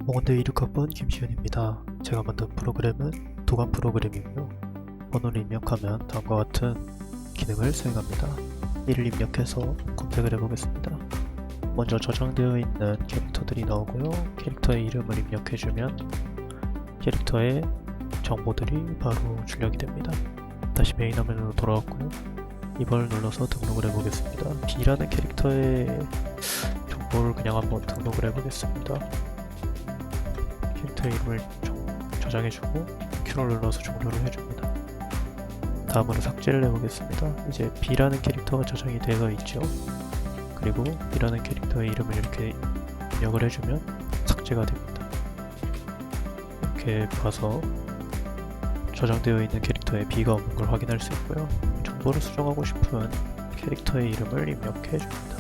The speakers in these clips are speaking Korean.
몽원대 이륙학번 김시현입니다. 제가 만든 프로그램은 도감 프로그램이고요. 번호를 입력하면 다음과 같은 기능을 수행합니다. 이를 입력해서 검색을 해보겠습니다. 먼저 저장되어 있는 캐릭터들이 나오고요. 캐릭터의 이름을 입력해주면 캐릭터의 정보들이 바로 출력이 됩니다. 다시 메인 화면으로 돌아왔고요. 이걸 눌러서 등록을 해보겠습니다. B라는 캐릭터의 정보를 그냥 한번 등록을 해보겠습니다. 캐릭터 이름을 저장해주고 Q를 눌러서 종료를 해줍니다. 다음으로 삭제를 해보겠습니다. 이제 B라는 캐릭터가 저장이 되어 있죠. 그리고 B라는 캐릭터의 이름을 이렇게 입력을 해주면 삭제가 됩니다. 이렇게 봐서 저장되어 있는 캐릭터에 B가 없는 걸 확인할 수 있고요. 정보를 수정하고 싶은 캐릭터의 이름을 입력해 줍니다.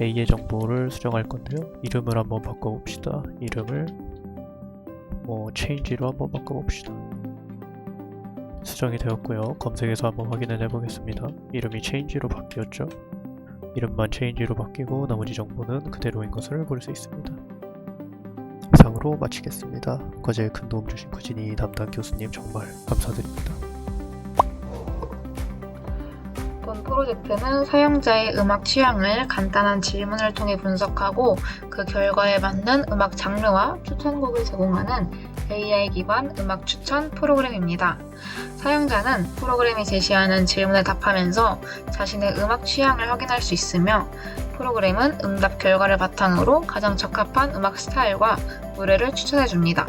A의 정보를 수정할 건데요. 이름을 한번 바꿔봅시다. 이름을 change로 한번 바꿔봅시다. 수정이 되었고요. 검색해서 한번 확인을 해보겠습니다. 이름이 change로 바뀌었죠. 이름만 change로 바뀌고 나머지 정보는 그대로인 것을 볼 수 있습니다. 이상으로 마치겠습니다. 과제에 큰 도움 주신 구진이 담당 교수님 정말 감사드립니다. 본 프로젝트는 사용자의 음악 취향을 간단한 질문을 통해 분석하고 그 결과에 맞는 음악 장르와 추천곡을 제공하는 AI 기반 음악 추천 프로그램입니다. 사용자는 프로그램이 제시하는 질문에 답하면서 자신의 음악 취향을 확인할 수 있으며 프로그램은 응답 결과를 바탕으로 가장 적합한 음악 스타일과 노래를 추천해줍니다.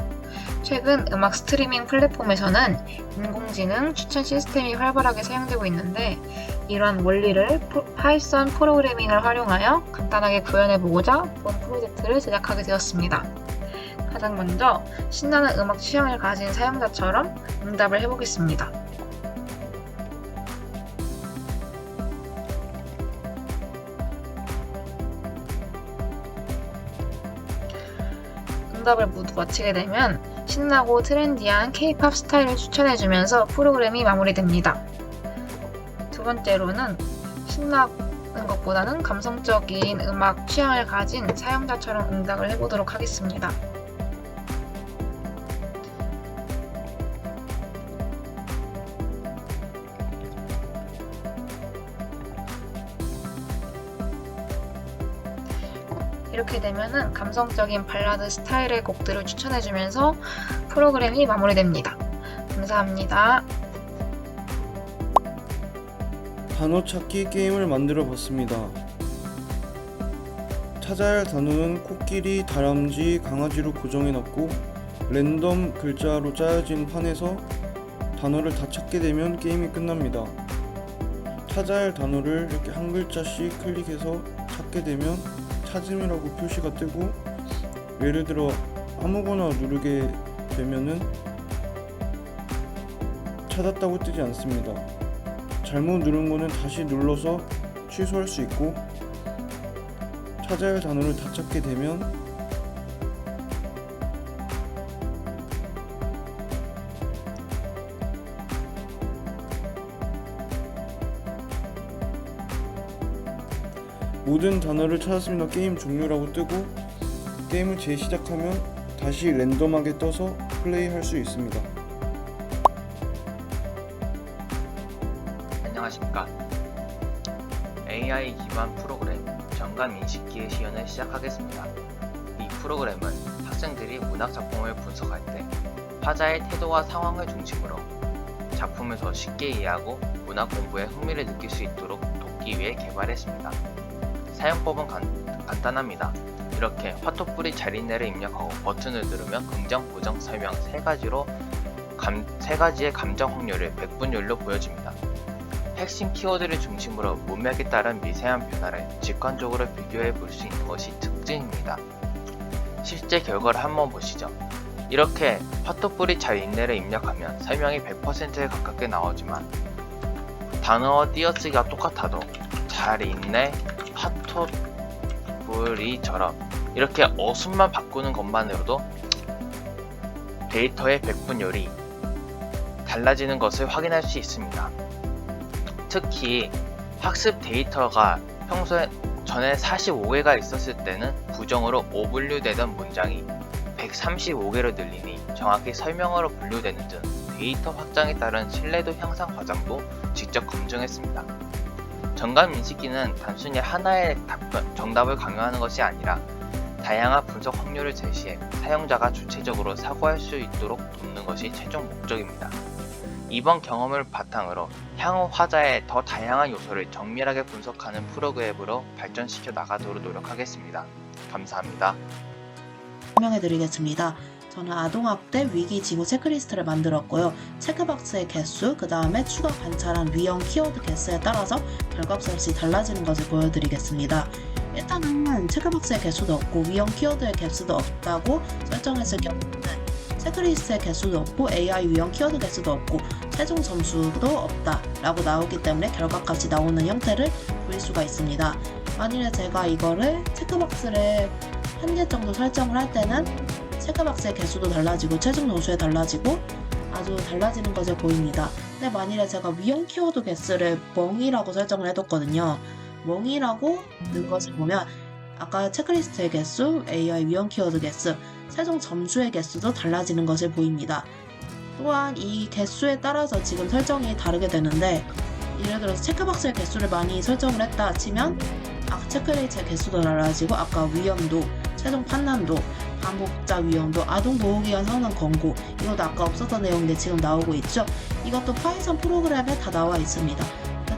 최근 음악 스트리밍 플랫폼에서는 인공지능 추천 시스템이 활발하게 사용되고 있는데 이러한 원리를 파이썬 프로그래밍을 활용하여 간단하게 구현해보고자 본 프로젝트를 제작하게 되었습니다. 가장 먼저 신나는 음악 취향을 가진 사용자처럼 응답을 해보겠습니다. 응답을 모두 마치게 되면 신나고 트렌디한 K-POP 스타일을 추천해주면서 프로그램이 마무리됩니다. 두 번째로는 신나는 것보다는 감성적인 음악 취향을 가진 사용자처럼 응답을 해보도록 하겠습니다. 이렇게 되면은 감성적인 발라드 스타일의 곡들을 추천해주면서 프로그램이 마무리됩니다. 감사합니다. 단어 찾기 게임을 만들어 봤습니다. 찾아야 할 단어는 코끼리, 다람쥐, 강아지로 고정해놨고 랜덤 글자로 짜여진 판에서 단어를 다 찾게 되면 게임이 끝납니다. 찾아야 할 단어를 이렇게 한 글자씩 클릭해서 찾게 되면 찾음이라고 표시가 뜨고 예를 들어 아무거나 누르게 되면은 찾았다고 뜨지 않습니다. 잘못 누른 거는 다시 눌러서 취소할 수 있고 찾아야 할 단어를 다 찾게 되면 모든 단어를 찾았습니다. 게임 종료라고 뜨고 게임을 재시작하면 다시 랜덤하게 떠서 플레이할 수 있습니다. 안녕하십니까. AI 기반 프로그램 정감 인식기의 시연을 시작하겠습니다. 이 프로그램은 학생들이 문학 작품을 분석할 때 화자의 태도와 상황을 중심으로 작품을 더 쉽게 이해하고 문학 공부에 흥미를 느낄 수 있도록 돕기 위해 개발했습니다. 사용법은 간단합니다. 이렇게 화토뿌리 자린내를 입력하고 버튼을 누르면 긍정, 부정, 설명 세 가지의 감정 확률을 백분율로 보여줍니다. 핵심 키워드를 중심으로 문맥에 따른 미세한 변화를 직관적으로 비교해 볼 수 있는 것이 특징입니다. 실제 결과를 한번 보시죠. 이렇게 화토뿌리 자린내를 입력하면 설명이 100%에 가깝게 나오지만 단어와 띄어쓰기가 똑같아도 자린내, 화토뿌리처럼 이렇게 어순만 바꾸는 것만으로도 데이터의 백분율이 달라지는 것을 확인할 수 있습니다. 특히 학습 데이터가 평소에 전에 45개가 있었을 때는 부정으로 오분류되던 문장이 135개로 늘리니 정확히 설명어로 분류되는 등 데이터 확장에 따른 신뢰도 향상 과정도 직접 검증했습니다. 정감 인식기는 단순히 하나의 정답을 강요하는 것이 아니라 다양한 분석 확률을 제시해 사용자가 주체적으로 사고할 수 있도록 돕는 것이 최종 목적입니다. 이번 경험을 바탕으로 향후 화자의 더 다양한 요소를 정밀하게 분석하는 프로그램으로 발전시켜 나가도록 노력하겠습니다. 감사합니다. 설명해드리겠습니다. 저는 아동학대 위기 징후 체크리스트를 만들었고요. 체크박스의 개수, 그 다음에 추가 관찰한 위험 키워드 개수에 따라서 결과값이 달라지는 것을 보여드리겠습니다. 일단은 체크박스의 개수도 없고 위험 키워드의 개수도 없다고 설정했을 경우는 체크리스트의 개수도 없고 AI 위험 키워드 개수도 없고 최종 점수도 없다 라고 나오기 때문에 결과값이 나오는 형태를 보일 수가 있습니다. 만일에 제가 이거를 체크박스를 1개 정도 설정을 할 때는 체크박스의 개수도 달라지고 최종 점수에 달라지고 아주 달라지는 것을 보입니다. 근데 만일에 제가 위험 키워드 개수를 멍이라고 설정을 해뒀거든요. 멍이라고 넣은 것을 보면 아까 체크리스트의 개수, AI 위험 키워드 개수, 최종 점수의 개수도 달라지는 것을 보입니다. 또한 이 개수에 따라서 지금 설정이 다르게 되는데 예를 들어서 체크박스의 개수를 많이 설정을 했다 치면 아까 체크리스트의 개수도 달라지고 아까 위험도, 최종 판단도, 반복자 위험도, 아동보호기관 성능 권고 이것도 아까 없었던 내용인데 지금 나오고 있죠. 이것도 파이썬 프로그램에 다 나와 있습니다.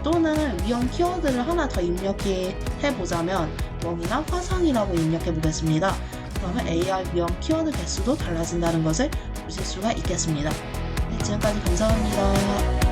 또는 위험 키워드를 하나 더 입력해보자면 멍이나 화상이라고 입력해보겠습니다. 그러면 AI 위험 키워드 개수도 달라진다는 것을 보실 수가 있겠습니다. 네, 지금까지 감사합니다.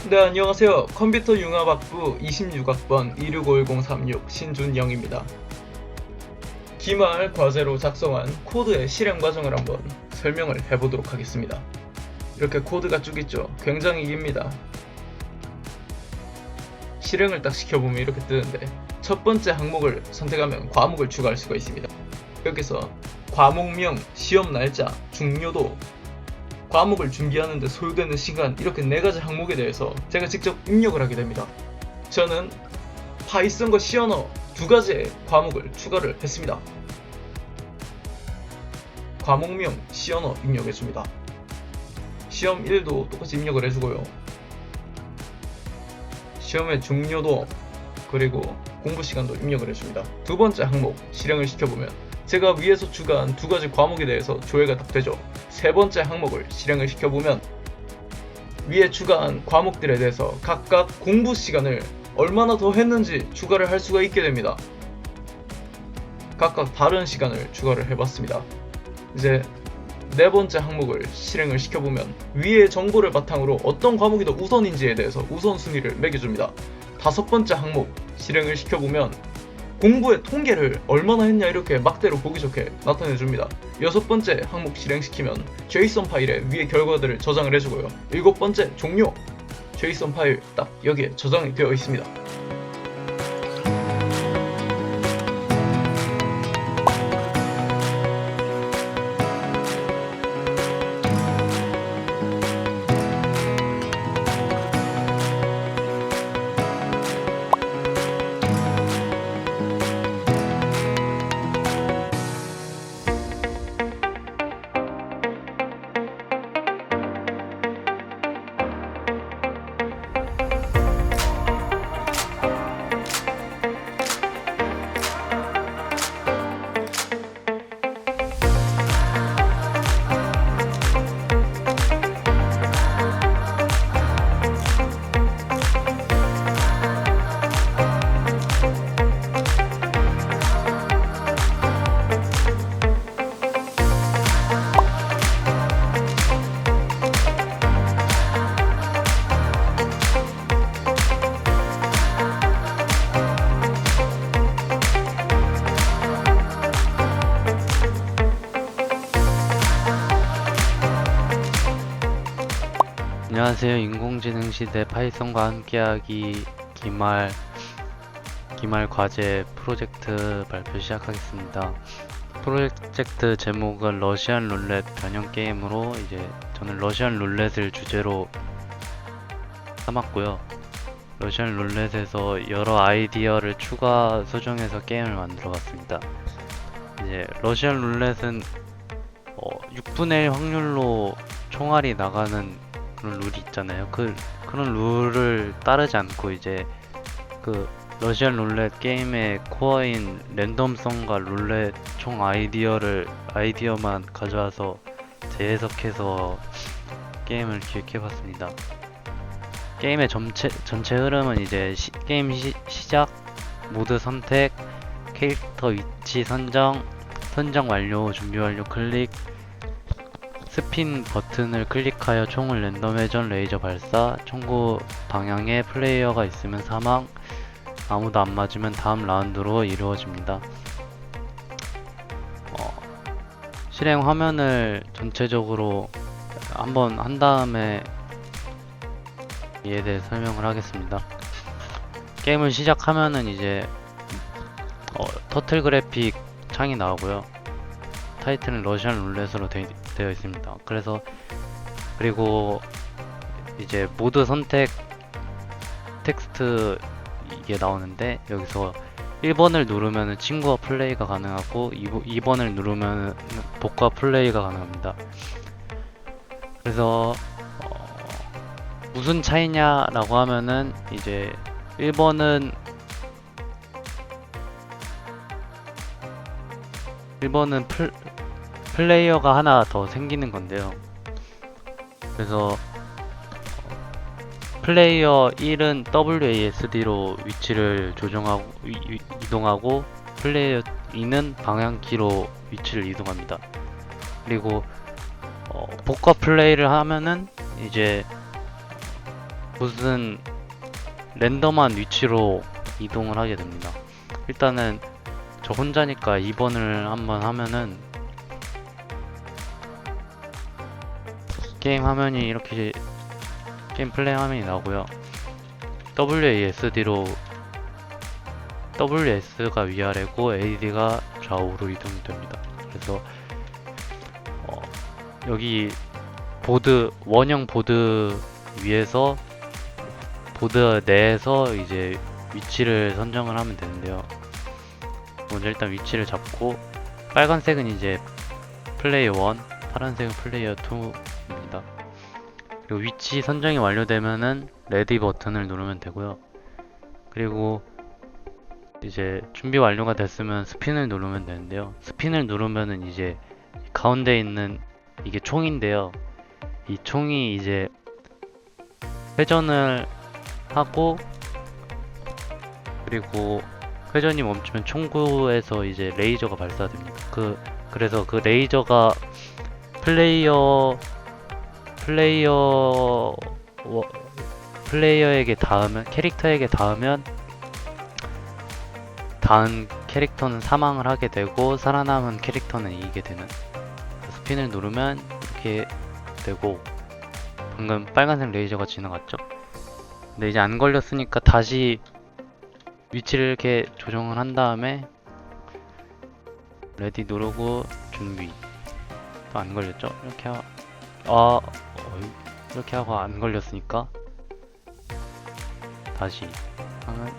네, 안녕하세요. 컴퓨터 융합학부 26학번 265036 신준영입니다. 기말 과제로 작성한 코드의 실행 과정을 한번 설명을 해보도록 하겠습니다. 이렇게 코드가 쭉 있죠. 굉장히 깁니다. 실행을 딱 시켜보면 이렇게 뜨는데 첫 번째 항목을 선택하면 과목을 추가할 수가 있습니다. 여기서 과목명, 시험 날짜, 중요도, 과목을 준비하는데 소요되는 시간 이렇게 4가지 항목에 대해서 제가 직접 입력을 하게 됩니다. 저는 파이썬과 C 언어 2가지의 과목을 추가를 했습니다. 과목명 C 언어 입력해줍니다. 시험 1도 똑같이 입력을 해주고요. 시험의 중요도 그리고 공부 시간도 입력을 해줍니다. 두 번째 항목 실행을 시켜보면 제가 위에서 추가한 2가지 과목에 대해서 조회가 딱 되죠. 세 번째 항목을 실행을 시켜보면 위에 추가한 과목들에 대해서 각각 공부 시간을 얼마나 더 했는지 추가를 할 수가 있게 됩니다. 각각 다른 시간을 추가를 해봤습니다. 이제 네 번째 항목을 실행을 시켜보면 위의 정보를 바탕으로 어떤 과목이 더 우선인지에 대해서 우선순위를 매겨줍니다. 다섯 번째 항목 실행을 시켜보면 공부의 통계를 얼마나 했냐 이렇게 막대로 보기 좋게 나타내줍니다. 여섯 번째 항목 실행시키면 JSON 파일에 위의 결과들을 저장을 해주고요. 일곱 번째 종료 JSON 파일 딱 여기에 저장이 되어 있습니다. 안녕하세요. 인공지능 시대 파이썬과 함께하기 기말 과제 프로젝트 발표 시작하겠습니다. 프로젝트 제목은 러시안 룰렛 변형 게임으로 저는 러시안 룰렛을 주제로 삼았고요. 러시안 룰렛에서 여러 아이디어를 추가 수정해서 게임을 만들어 봤습니다. 러시안 룰렛은 6분의 1 확률로 총알이 나가는 그런 룰이 있잖아요. 그런 룰을 따르지 않고 러시안 룰렛 게임의 코어인 랜덤성과 룰렛 총 아이디어만 가져와서 재해석해서 게임을 기획해봤습니다. 게임의 전체 흐름은 게임 시작, 모드 선택, 캐릭터 위치 선정 완료, 준비 완료 클릭, 스핀 버튼을 클릭하여 총을 랜덤 회전, 레이저 발사, 총구 방향에 플레이어가 있으면 사망, 아무도 안 맞으면 다음 라운드로 이루어집니다. 실행 화면을 전체적으로 한번 한 다음에 이에 대해 설명을 하겠습니다. 게임을 시작하면은 터틀 그래픽 창이 나오고요. 타이틀은 러시안 룰렛으로 되어 있습니다. 그리고 모드 선택 텍스트 이게 나오는데, 여기서 1번을 누르면 친구와 플레이가 가능하고 2번을 누르면 복과 플레이가 가능합니다. 그래서 무슨 차이냐라고 하면은 1번은 플레이어가 하나 더 생기는 건데요. 그래서 플레이어 1은 WASD로 위치를 조정하고 이동하고, 플레이어 2는 방향키로 위치를 이동합니다. 그리고 복과 플레이를 하면은 무슨 랜덤한 위치로 이동을 하게 됩니다. 일단은 저 혼자니까 2번을 한번 하면은 게임 화면이 이렇게 게임 플레이 화면이 나오고요. WS가 위아래고 AD가 좌우로 이동이 됩니다. 그래서 여기 원형 보드 위에서 보드 내에서 위치를 선정을 하면 되는데요. 먼저 일단 위치를 잡고, 빨간색은 플레이어 1, 파란색은 플레이어 2입니다. 그리고 위치 선정이 완료되면은 레디 버튼을 누르면 되고요. 그리고 준비 완료가 됐으면 스핀을 누르면 되는데요. 스핀을 누르면은 가운데 있는 이게 총인데요. 이 총이 회전을 하고, 그리고 회전이 멈추면 총구에서 레이저가 발사됩니다. 그래서 그 레이저가 플레이어에게 캐릭터에게 닿으면 닿은 캐릭터는 사망을 하게 되고, 살아남은 캐릭터는 이기게 되는. 스핀을 누르면 이렇게 되고, 방금 빨간색 레이저가 지나갔죠? 근데 안 걸렸으니까 다시 위치를 이렇게 조정을 한 다음에 레디 누르고 준비. 또 안 걸렸죠? 이렇게 하고 안 걸렸으니까 다시 하면,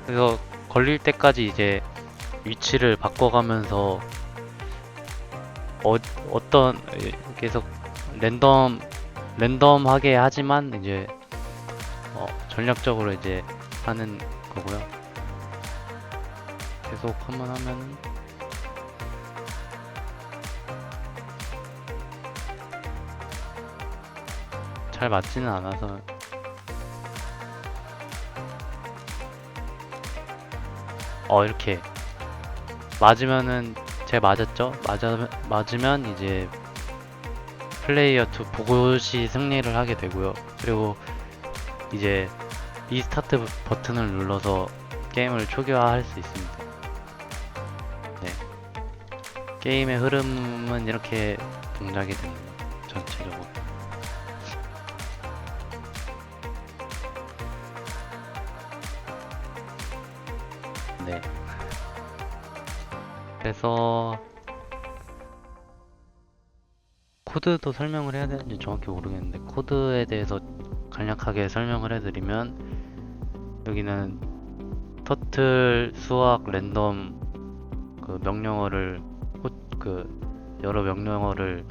그래서 걸릴 때까지 위치를 바꿔가면서 계속 랜덤하게 하지만 전략적으로 하는 거고요. 계속 한번 하면은 잘 맞지는 않아서 이렇게 맞으면은 맞았죠? 맞으면 플레이어 2 보고시 승리를 하게 되고요. 그리고 리스타트 버튼을 눌러서 게임을 초기화할 수 있습니다. 네. 게임의 흐름은 이렇게 동작이 됩니다. 전체적으로. 네. 그래서 코드도 설명을 해야 되는지 정확히 모르겠는데 코드에 대해서 간략하게 설명을 해드리면 여기는 터틀, 수학, 랜덤 그 명령어를 여러 명령어를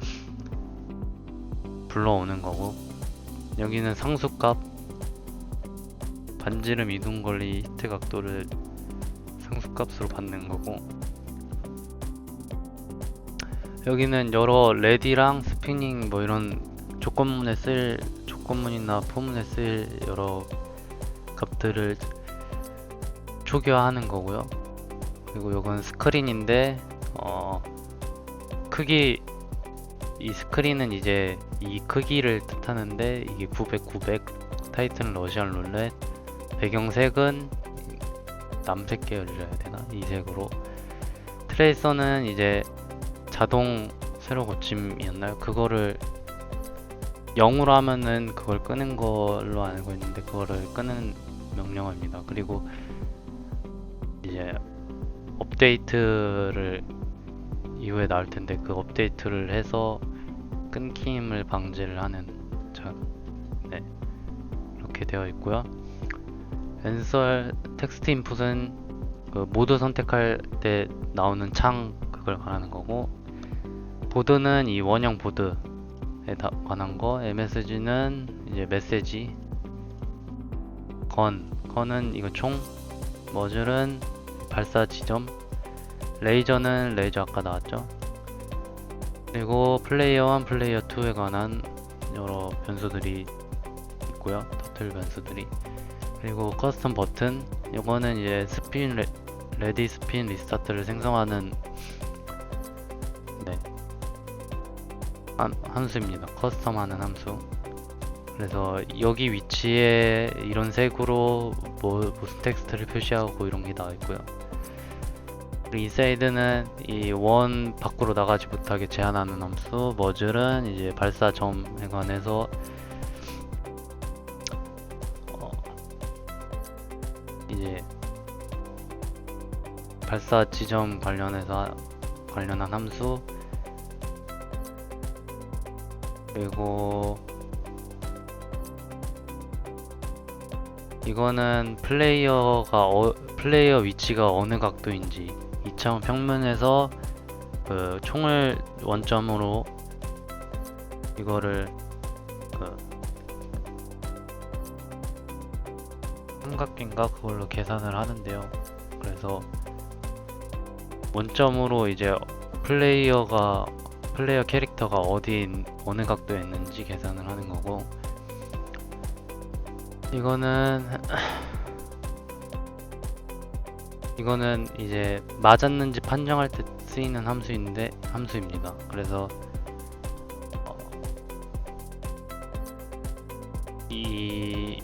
불러오는 거고 여기는 상수값, 반지름, 이동 거리, 히트 각도를 상수값으로 받는 거고 여기는 여러 레디랑 스피닝 뭐 이런 조건문이나 포문에 쓸 여러 값들을 초기화하는 거고요. 그리고 요건 스크린인데 크기 이 스크린은 이제 이 크기를 뜻하는데 이게 900 타이튼 러시안 룰렛 배경색은 남색 계열이라 해야 되나? 이 색으로 트레이서는 이제 자동 세로 고침이었나요? 그거를 0으로 하면은 그걸 끄는 걸로 알고 있는데 그거를 끄는 명령어입니다. 그리고 이제 업데이트를 이후에 나올 텐데 그 업데이트를 해서 끊김을 방지를 하는 네, 이렇게 되어 있고요. 앤서 텍스트 인풋은 그 모드 선택할 때 나오는 창 그걸 말하는 거고 보드는 이 원형 보드에 관한 거, MSG는 이제 메시지, 건은 이거 총, 머즐은 발사 지점, 레이저는 레이저 아까 나왔죠. 그리고 플레이어 1, 플레이어 2에 관한 여러 변수들이 있고요. 터틀 변수들이. 그리고 커스텀 버튼, 이거는 이제 스핀 레디 스핀 리스타트를 생성하는 함수입니다. 커스텀하는 함수. 그래서 여기 위치에 이런 색으로 무슨 텍스트를 표시하고 이런 게 나와 있고요. 그리고 이 사이드는 이 원 밖으로 나가지 못하게 제한하는 함수. 머즐은 이제 발사점에 관해서 이제 발사 지점 관련한 함수. 그리고 이거는 플레이어 위치가 어느 각도인지 2차원 평면에서 그 총을 원점으로 이거를 그 삼각기인가 그걸로 계산을 하는데요. 그래서 원점으로 이제 플레이어 캐릭터가 어느 각도에 있는지 계산을 하는 거고 이거는 이제 맞았는지 판정할 때 쓰이는 함수입니다. 그래서 이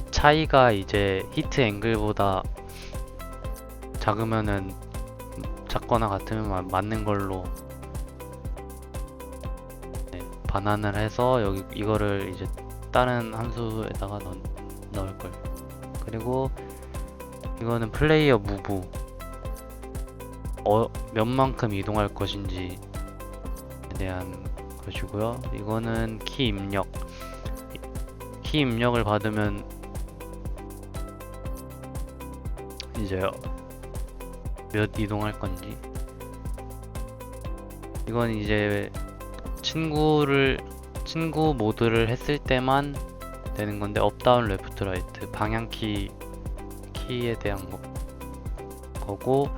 차이가 이제 히트 앵글보다 작거나 같으면 맞는 걸로 반환을 해서 이거를 이제 다른 함수에다가 넣을 걸. 그리고 이거는 플레이어 무브 몇만큼 이동할 것인지에 대한 것이고요. 이거는 키 입력을 받으면 이제 몇 이동할 건지. 이건 이제 친구 모드를 했을 때만 되는 건데 업다운 레프트 라이트 방향 키에 대한 거고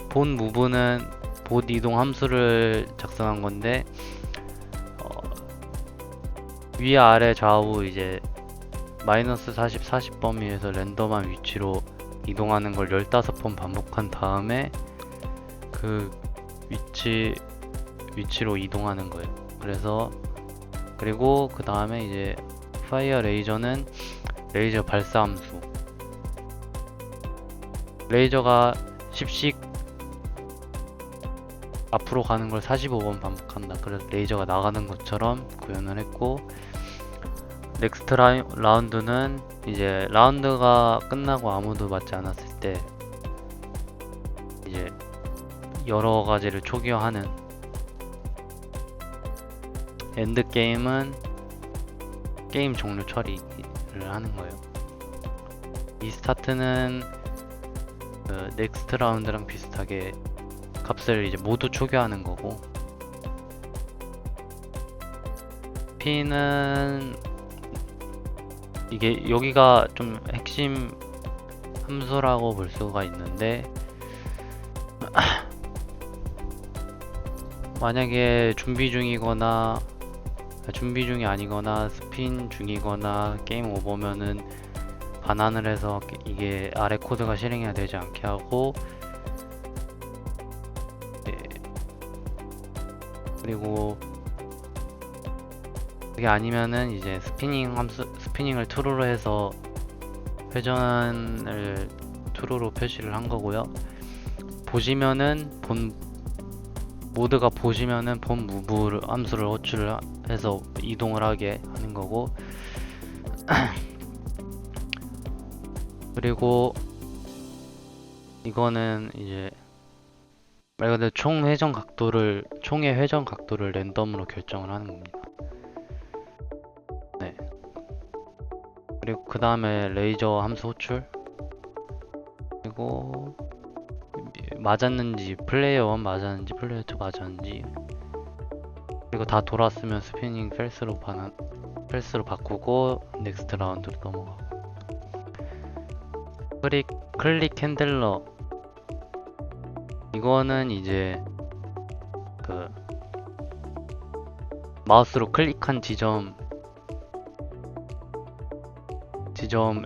본 무브는 봇 이동 함수를 작성한 건데 위 아래 좌우 이제 -40 범위에서 랜덤한 위치로 이동하는 걸 15번 반복한 다음에 그 위치로 이동하는 거예요. 그리고 그 다음에 이제 파이어 레이저는 레이저 발사 함수. 레이저가 10씩 앞으로 가는 걸 45번 반복한다. 그래서 레이저가 나가는 것처럼 구현을 했고 넥스트 라운드는 이제 라운드가 끝나고 아무도 맞지 않았을 때 이제 여러 가지를 초기화하는, 엔드 게임은 게임 종료 처리를 하는 거예요. 이 스타트는 그 넥스트 라운드랑 비슷하게 값을 이제 모두 초기화하는 거고, P는 이게 여기가 좀 핵심 함수라고 볼 수가 있는데 만약에 준비 중이 아니거나 스핀 중이거나 게임 오버면은 반환을 해서 이게 아래 코드가 실행이 되지 않게 하고, 그리고 그게 아니면은 이제 스피닝을 true로 해서 회전을 true로 표시를 한 거고요. 모드가 보시면은 본 무브 함수를 호출을 해서 이동을 하게 하는 거고, 그리고 이거는 이제 말 그대로 총의 회전 각도를 랜덤으로 결정을 하는 겁니다. 네. 그리고 그 다음에 레이저 함수 호출, 그리고 맞았는지, 플레이어 1 맞았는지 플레이어 2 맞았는지, 그리고 다 돌았으면 스피닝 펠스로 바꾸고 넥스트 라운드로 넘어가고, 클릭 핸들러, 이거는 이제 그 마우스로 클릭한 지점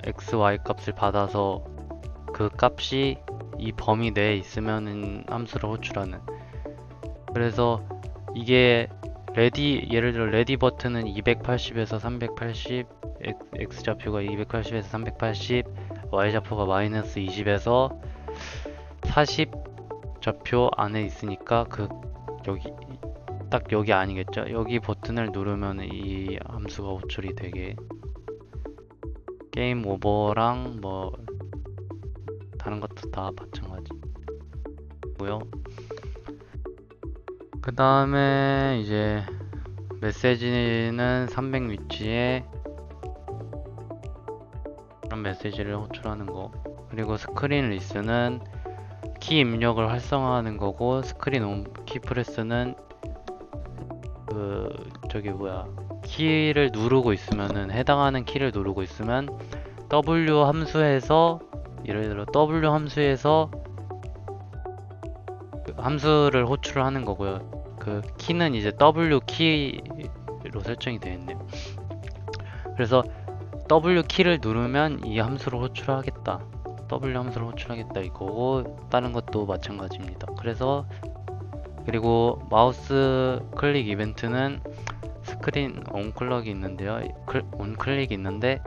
XY 값을 받아서 그 값이 이 범위 내에 있으면은 함수를 호출하는. 그래서 이게 예를 들어 레디 버튼은 280에서 380, X 좌표가 280에서 380, Y 좌표가 마이너스 20에서 40 좌표 안에 있으니까 여기 아니겠죠? 여기 버튼을 누르면 이 함수가 호출이 되게, 게임 오버랑 뭐 다른 것도 다 마찬가지고요. 그 다음에 이제 메시지는 300 위치에 그런 메시지를 호출하는 거, 그리고 스크린 리스는 키 입력을 활성화하는 거고, 스크린 키 프레스는 키를 누르고 있으면은, 해당하는 키를 누르고 있으면 W 함수에서, 예를 들어 W 함수에서 함수를 호출을 하는 거고요. 그 키는 이제 W 키로 설정이 되어 있네요. 그래서 W 키를 누르면 이 함수를 호출하겠다, W 함수를 호출하겠다 이거고, 다른 것도 마찬가지입니다. 그리고 마우스 클릭 이벤트는 스크린 온클릭이 있는데요. 온클릭이 있는데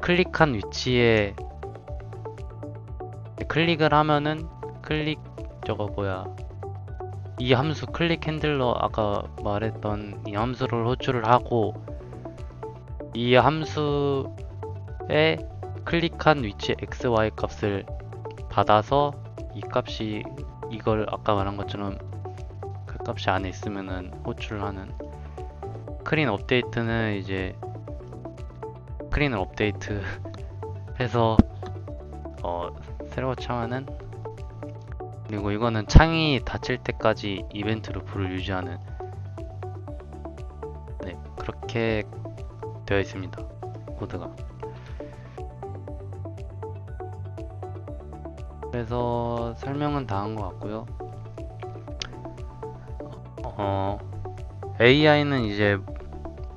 클릭한 위치에 클릭을 하면은 이 함수 클릭 핸들러, 아까 말했던 이 함수를 호출을 하고, 이 함수에 클릭한 위치에 XY 값을 받아서 이 값이, 이걸 아까 말한 것처럼 그 값이 안에 있으면은 호출을 하는. 스크린 업데이트는 이제 스크린을 업데이트 해서 새로 창하는, 그리고 이거는 창이 닫힐 때까지 이벤트로 불을 유지하는, 네, 그렇게 되어 있습니다, 코드가. 그래서 설명은 다 한 것 같고요. AI는 이제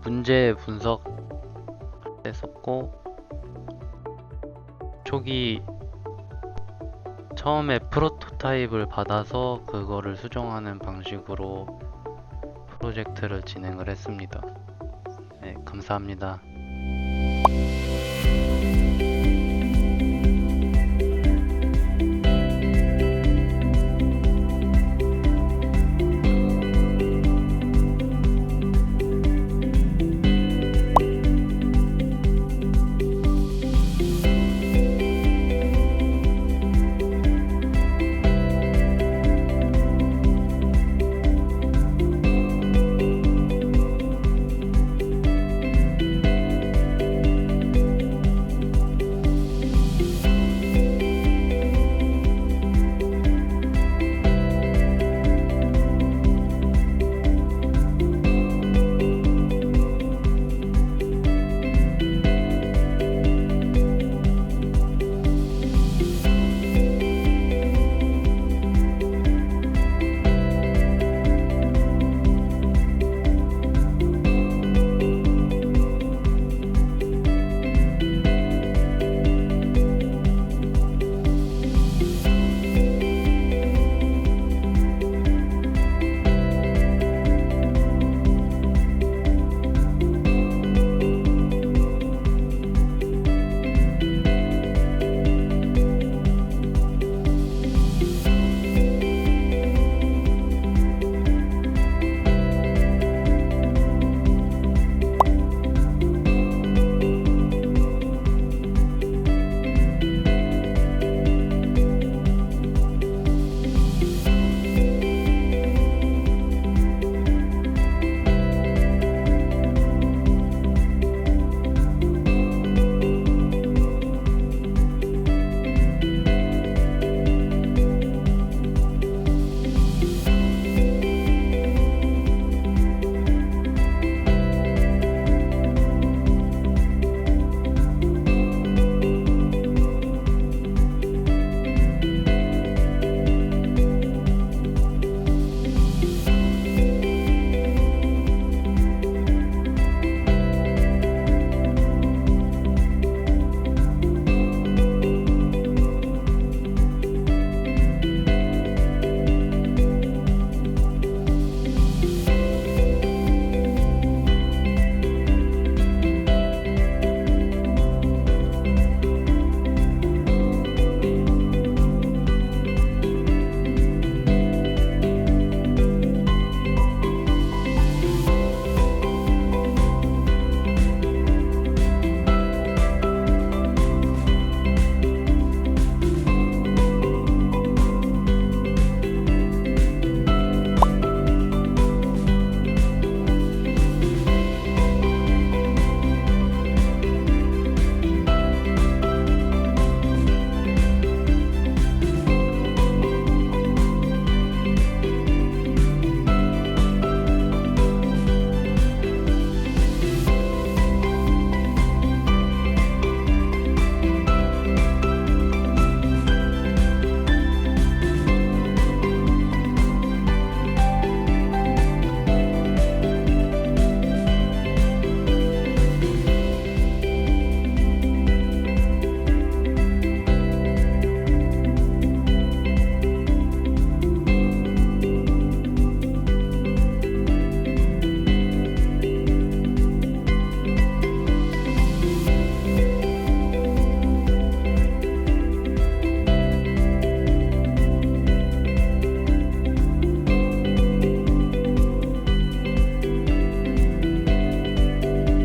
문제 분석 때 썼고, 처음에 프로토타입을 받아서 그거를 수정하는 방식으로 프로젝트를 진행을 했습니다. 네, 감사합니다.